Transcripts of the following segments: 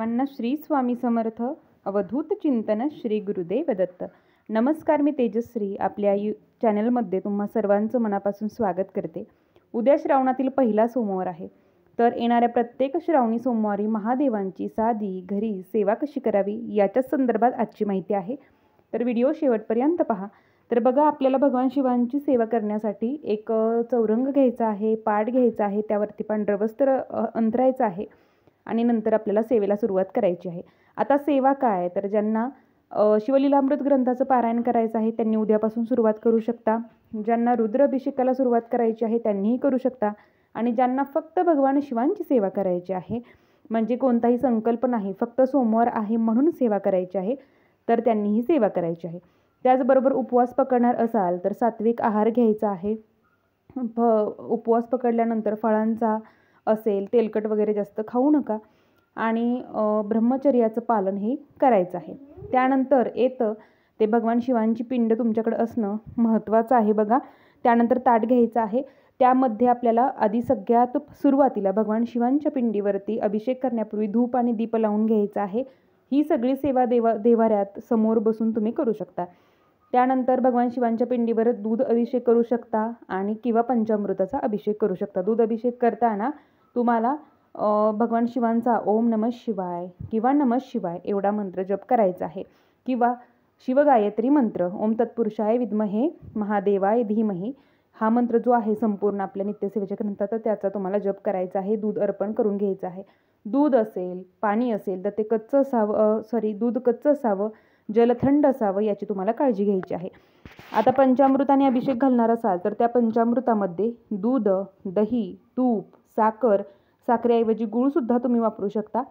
सर्वांना श्री स्वामी समर्थ अवधूत चिंतन श्री गुरुदेव दत्त. नमस्कार, मी तेजश्री आपल्या चॅनलमध्ये तुम्हा सर्वांचं मनापासून स्वागत करते. उद्या श्रावणातील पहिला सोमवार आहे. तर येणाऱ्या प्रत्येक श्रावणी सोमवारी महादेवांची साधी घरी सेवा कशी करावी याच्या संदर्भात आजची माहिती आहे. तर व्हिडिओ शेवटपर्यंत पहा. तर बघा, आपल्याला भगवान शिवांची सेवा करण्यासाठी एक चौरंग घ्यायचा आहे, पाट घ्यायचा आहे, त्यावरती पांढरं वस्त्र अंतरायचं आहे आणि नंतर आपल्याला सेवेला सुरुवात करायची आहे. आता सेवा काय, तर ज्यांना शिवलीलामृत ग्रंथाचं पारायण करायचं आहे त्यांनी उद्यापासून सुरुवात करू शकता. ज्यांना रुद्राभिषेकाला सुरुवात करायची आहे त्यांनीही करू शकता. आणि ज्यांना फक्त भगवान शिवांची सेवा करायची आहे, म्हणजे कोणताही संकल्प नाही, फक्त सोमवार आहे म्हणून सेवा करायची आहे, तर त्यांनीही सेवा करायची आहे. त्याचबरोबर उपवास पकडणार असाल तर सात्विक आहार घ्यायचा आहे. उपवास पकडल्यानंतर फळांचा असेल, तेलकट वगैरे जास्त खाऊ नका आणि ब्रह्मचर्याचं पालन हे करायचं आहे. त्यानंतर येतं ते भगवान शिवांची पिंड तुमच्याकडे असणं महत्त्वाचं आहे. बघा, त्यानंतर ताट घ्यायचं आहे. त्यामध्ये आपल्याला आधी सगळ्यात सुरुवातीला भगवान शिवांच्या पिंडीवरती अभिषेक करण्यापूर्वी धूप आणि दीप लावून घ्यायचा आहे. ही सगळी सेवा देवाऱ्यात समोर बसून तुम्ही करू शकता. त्यानंतर भगवान शिवांच्या पिंडीवर दूध अभिषेक करू शकता आणि किंवा पंचामृताचा अभिषेक करू शकता. दूध अभिषेक करताना तुम्हाला भगवान शिवांचा ओम नमः शिवाय किंवा नमः शिवाय एवढा मंत्र जप करायचा आहे, किंवा शिवगायत्री मंत्र ओम तत्पुरुषाय विद्महे महादेवाय धीमहि हा मंत्र जो आहे संपूर्ण आपल्या नित्यसेवेच्या ग्रंथात, तर त्याचा तुम्हाला जप करायचा आहे. दूध अर्पण करून घ्यायचं आहे. दूध असेल, पाणी असेल तर ते कच्चं असावं, दूध कच्चं असावं, जल थंड असावं याची तुम्हाला काळजी घ्यायची आहे. आता पंचामृताने अभिषेक घालणार असाल तर त्या पंचामृतामध्ये दूध, दही, तूप, साखरेऐवजी गूळसुद्धा तुम्ही वापरू शकता.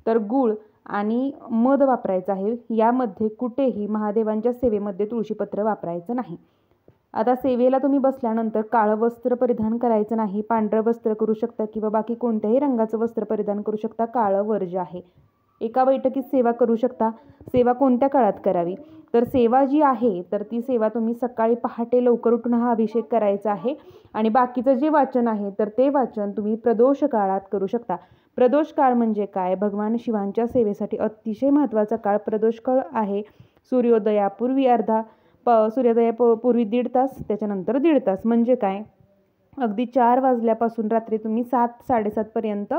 तर गूळ आणि मध वापरायचं आहे. यामध्ये कुठेही महादेवांच्या सेवेमध्ये तुळशीपत्र वापरायचं नाही. आता सेवेला तुम्ही बसल्यानंतर काळं वस्त्र परिधान करायचं नाही, पांढरं वस्त्र करू शकता किंवा बाकी कोणत्याही रंगाचं वस्त्र परिधान करू शकता. काळं वर्ज्य आहे. एका बैठकीत सेवा करू शकता. सेवा कोणत्या काळात करावी, तर सेवा जी आहे तर ती सेवा तुम्ही सकाळी पहाटे लवकर उठून हा अभिषेक करायचा आहे. आणि बाकीचं जे वाचन आहे तर ते वाचन तुम्ही प्रदोष काळात करू शकता. प्रदोष काळ म्हणजे काय, भगवान शिवांच्या सेवेसाठी अतिशय महत्त्वाचा काळ प्रदोष काळ आहे. सूर्योदयापूर्वी सूर्योदयापूर्वी 1.5 तास, त्याच्यानंतर 1.5 तास. म्हणजे काय, अगदी 4 वाजल्यापासून रात्री तुम्ही 7-7:30 पर्यंत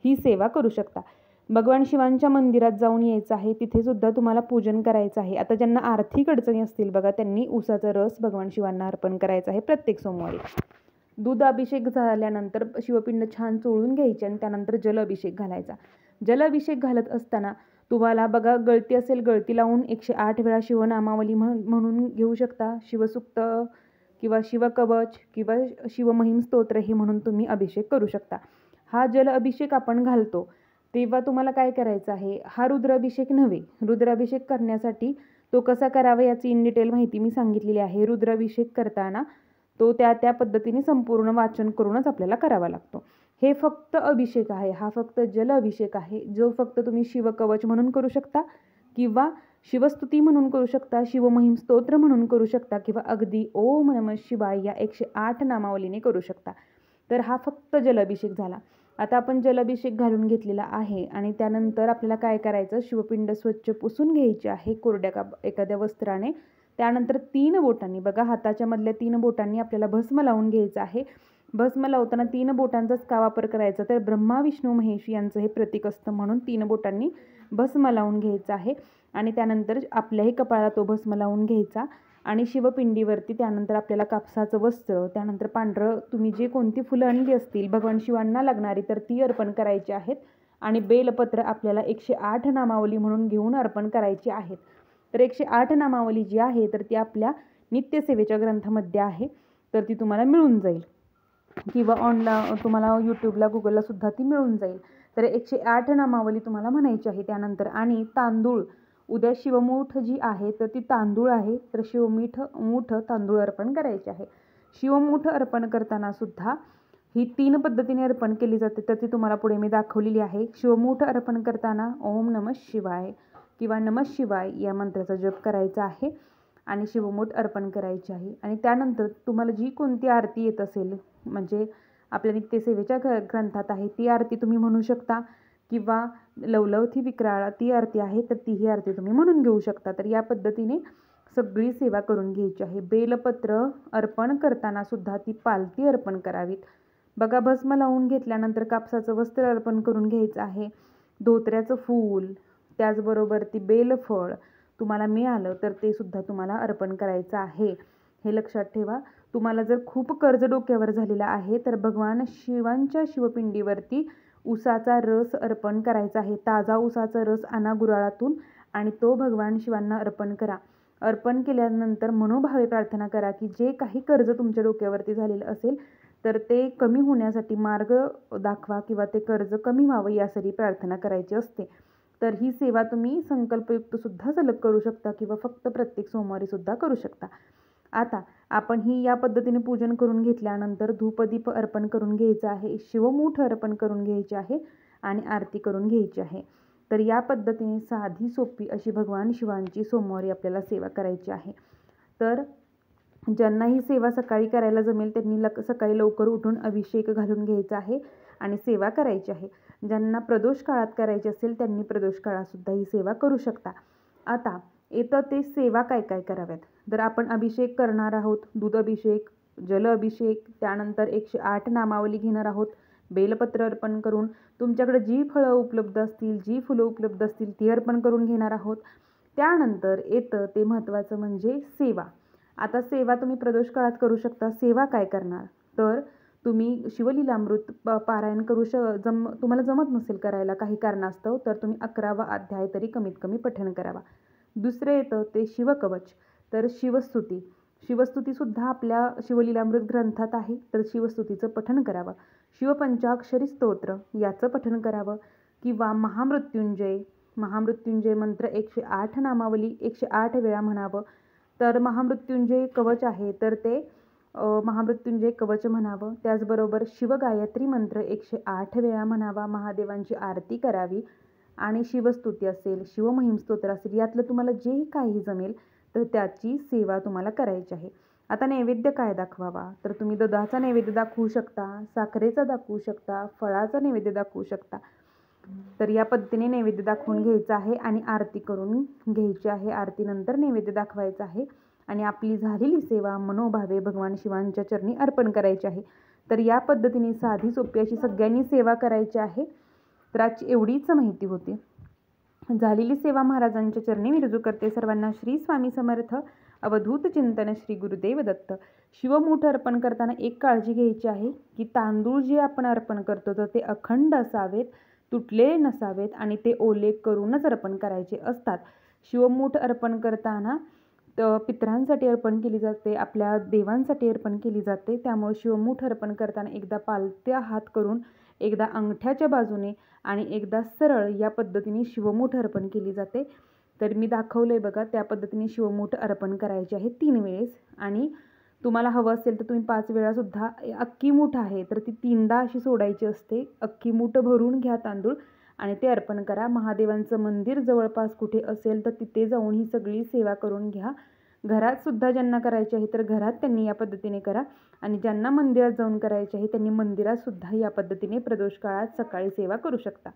ही सेवा करू शकता. भगवान शिवांच्या मंदिरात जाऊन यायचं आहे. तिथे सुद्धा तुम्हाला पूजन करायचं आहे. आता ज्यांना आर्थिक अडचणी असतील बघा, त्यांनी ऊसाचा रस भगवान शिवांना अर्पण करायचा आहे प्रत्येक सोमवारी. दूध अभिषेक झाल्यानंतर शिवपिंड छान चोळून घ्यायची आणि त्यानंतर जल अभिषेक घालायचा. जल अभिषेक घालत असताना तुम्हाला बघा, गळती असेल, गळती लावून 108 वेळा शिवनामावली म्हणून घेऊ शकता. शिवसुक्त किंवा शिवकवच किंवा शिवमहिम स्तोत्र हे म्हणून तुम्ही अभिषेक करू शकता. हा जल अभिषेक आपण घालतो तेव्हा तुम्हाला काय करायचं आहे, हा रुद्राभिषेक नव्हे. रुद्राभिषेक करण्यासाठी तो कसा करावा याची इन डिटेल माहिती मी सांगितलेली आहे. रुद्राभिषेक करताना तो त्या पद्धतीने संपूर्ण वाचन करूनच आपल्याला करावा लागतो. हे फक्त अभिषेक आहे, हा फक्त जल अभिषेक आहे, जो फक्त तुम्ही शिवकवच म्हणून करू शकता किंवा शिवस्तुती म्हणून करू शकता, शिवमहिम स्तोत्र म्हणून करू शकता किंवा अगदी ओम नमः शिवाय या 108 नामावलीने करू शकता. तर हा फक्त जलाभिषेक झाला. आता आपण जलाभिषेक घालून घेतलेला आहे आणि त्यानंतर आपल्याला काय करायचं, शिवपिंड स्वच्छ पुसून घ्यायची आहे कोरड्या एखाद्या वस्त्राने. त्यानंतर 3 बोटांनी, बघा हाताच्या मधल्या 3 बोटांनी आपल्याला भस्म लावून घ्यायचं आहे. भस्म लावताना 3 बोटांचाच का वापर करायचा, तर ब्रह्मा विष्णू महेश यांचं हे प्रतीक असतं म्हणून 3 बोटांनी भस्म लावून घ्यायचं आहे. आणि त्यानंतर आपल्याही कपाळाला तो भस्म लावून घ्यायचा आणि शिवपिंडीवरती त्यानंतर आपल्याला कापसाचं वस्त्र, त्यानंतर पांढरं तुम्ही जे कोणती फुलं आणली असतील भगवान शिवांना लागणारी तर ती अर्पण करायची आहेत. आणि बेलपत्र आपल्याला 108 नामावली म्हणून घेऊन अर्पण करायची आहेत. तर 108 नामावली जी आहे तर ती आपल्या नित्यसेवेच्या ग्रंथामध्ये आहे, तर ती तुम्हाला मिळून जाईल किंवा तुम्हाला यूट्यूबला, गुगलला सुद्धा ती मिळून जाईल. तर 108 नामावली तुम्हाला म्हणायची आहे. त्यानंतर आणि तांदूळ, उद्या शिवमूठ जी आहे तर ती तांदूळ आहे, तर शिवमूठ तांदूळ अर्पण करायचे आहे. शिवमूठ अर्पण करताना सुद्धा ही 3 पद्धतीने अर्पण केली जाते, तर ती तुम्हाला पुढे मी दाखवलेली आहे. शिवमूठ अर्पण करताना ओम नमः शिवाय किंवा नमः शिवाय या मंत्राचा जप करायचा आहे आणि शिवमूठ अर्पण करायची आहे. आणि त्यानंतर तुम्हाला जी कोणती आरती येत असेल, म्हणजे आपल्या नित्यसेवेच्या ग्रंथात आहे ती आरती तुम्ही म्हणू शकता किंवा लवलवथी विक्राळा ती आरती आहे तर तीही आरती तुम्ही म्हणून घेऊ शकता. तर या पद्धतीने सगळी सेवा करून घ्यायची आहे. बेलपत्र अर्पण करताना सुद्धा ती पालती अर्पण करावीत. बघा, भस्म लावून घेतल्यानंतर कापसाचं वस्त्र अर्पण करून घ्यायचं आहे. धोत्र्याचं फूल, त्याचबरोबर ती बेलफळ तुम्हाला मिळालं तर ते सुद्धा तुम्हाला अर्पण करायचं आहे. हे लक्षात ठेवा. तुम्हाला जर खूप कर्ज डोक्यावर झालेला आहे तर भगवान शिवांच्या शिवपिंडीवरती उसाचा रस अर्पण करायचा आहे. ताजा उसाचा रस आणा गुऱ्हाळातून आणि तो भगवान शिवांना अर्पण करा. अर्पण केल्यानंतर मनोभावे प्रार्थना करा की जे काही कर्ज तुमच्या डोक्यावरती झालेलं असेल तर ते कमी होण्यासाठी मार्ग दाखवा किंवा ते कर्ज कमी व्हावं यासाठी प्रार्थना करायची असते. तर ही सेवा तुम्ही संकल्पयुक्त सुद्धा सलग करू शकता किंवा फक्त प्रत्येक सोमवारी सुद्धा करू शकता. आता आपण ही या पद्धतीने पूजन करून घेतल्यानंतर धूपदीप अर्पण करून घ्यायचं आहे, शिवमूठ अर्पण करून घ्यायचे आहे आणि आरती करून घ्यायची आहे. तर या पद्धतीने साधी सोपी अशी भगवान शिवांची सोमवारी आपल्याला सेवा करायची आहे. तर ज्यांना ही सेवा सकाळी करायला जमेल त्यांनी सकाळी लवकर उठून अभिषेक घालून घ्यायचा आहे आणि सेवा करायची आहे. ज्यांना प्रदोष काळात करायची असेल त्यांनी प्रदोष काळातसुद्धा ही सेवा करू शकता. आता येतं ते सेवा काय काय कराव्यात. तर आपण अभिषेक करणार आहोत, दूध अभिषेक, जल अभिषेक, त्यानंतर 108 नामावली घेणार आहोत. बेलपत्र अर्पण करून तुमच्याकडे जी फळं उपलब्ध असतील, जी फुलं उपलब्ध असतील ती अर्पण करून घेणार आहोत. त्यानंतर येतं ते महत्त्वाचं म्हणजे सेवा. आता सेवा तुम्ही प्रदोष काळात करू शकता. सेवा काय करणार तर तुम्ही शिवलीलामृत पारायण तुम्हाला जमत नसेल करायला काही कारणास्तव तर तुम्ही 11वा अध्याय तरी कमीत कमी पठण करावा. दुसरं येतं ते शिवकवच. तर शिवस्तुतीसुद्धा आपल्या शिवलीलामृत ग्रंथात आहे तर शिवस्तुतीचं पठण करावं. शिवपंचाक्षरी स्तोत्र याचं पठण करावं किंवा महामृत्युंजय मंत्र 108 नामावली 108 वेळा म्हणावं. तर महामृत्युंजय कवच आहे तर ते महामृत्युंजय कवच म्हणावं. त्याचबरोबर शिवगायत्री मंत्र 108 वेळा म्हणावा. महादेवांची आरती करावी आणि शिवस्तुती असेल, शिवमहिम स्तोत्र असेल, यातलं तुम्हाला जे काही जमेल तर त्याची सेवा तुम्हाला करायची आहे. आता नैवेद्य काय दाखवावा तर तुम्ही दुधाचा नैवेद्य दाखवू शकता, साखरेचा दाखवू शकता, फळाचा नैवेद्य दाखवू शकता. तर या पद्धतीने नैवेद्य दाखवून घ्यायचं आहे आणि आरती करून घ्यायची आहे. आरतीनंतर नैवेद्य दाखवायचं आहे आणि आपली झालेली सेवा मनोभावे भगवान शिवांच्या चरणी अर्पण करायची आहे. तर या पद्धतीने साधी सोपी अशी सगळ्यांनी सेवा करायची आहे. तर आजची एवढीच माहिती होती. झालेली सेवा महाराजांच्या चरणी मी रुजू करते. सर्वांना श्री स्वामी समर्थ. अवधूत चिंतन श्री गुरुदेव दत्त. शिवमूठ अर्पण करताना एक काळजी घ्यायची आहे की तांदूळ जे आपण अर्पण करतो तर ते अखंड असावेत, तुटलेले नसावेत आणि ते ओले करूनच अर्पण करायचे असतात. शिवमूठ अर्पण करताना पितरांसाठी अर्पण केली जाते, आपल्या देवांसाठी अर्पण केली जाते. त्यामुळे शिवमूठ अर्पण करताना एकदा पालत्या हात करून, एकदा अंगठ्याच्या बाजूने आणि एकदा सरळ या पद्धतीने शिवमूठ अर्पण केली जाते. तर मी दाखवलं आहे बघा, त्या पद्धतीने शिवमूठ अर्पण करायची आहे 3 वेळेस. आणि तुम्हाला हवं असेल तर तुम्ही 5 वेळासुद्धा, अख्खी मूठ आहे तर ती 3दा अशी सोडायची असते. अख्खी मूठ भरून घ्या तांदूळ आणि ते अर्पण करा. महादेवांचं मंदिर जवळपास कुठे असेल तर तिथे जाऊन ही सगळी सेवा करून घ्या. घरात सुद्धा ज्यांना करायची आहे तर घरात त्यांनी या पद्धतीने करा आणि ज्यांना मंदिरात जाऊन करायची आहे त्यांनी मंदिरात सुद्धा या पद्धतीने प्रदोष काळात सकाळी सेवा करू शकता.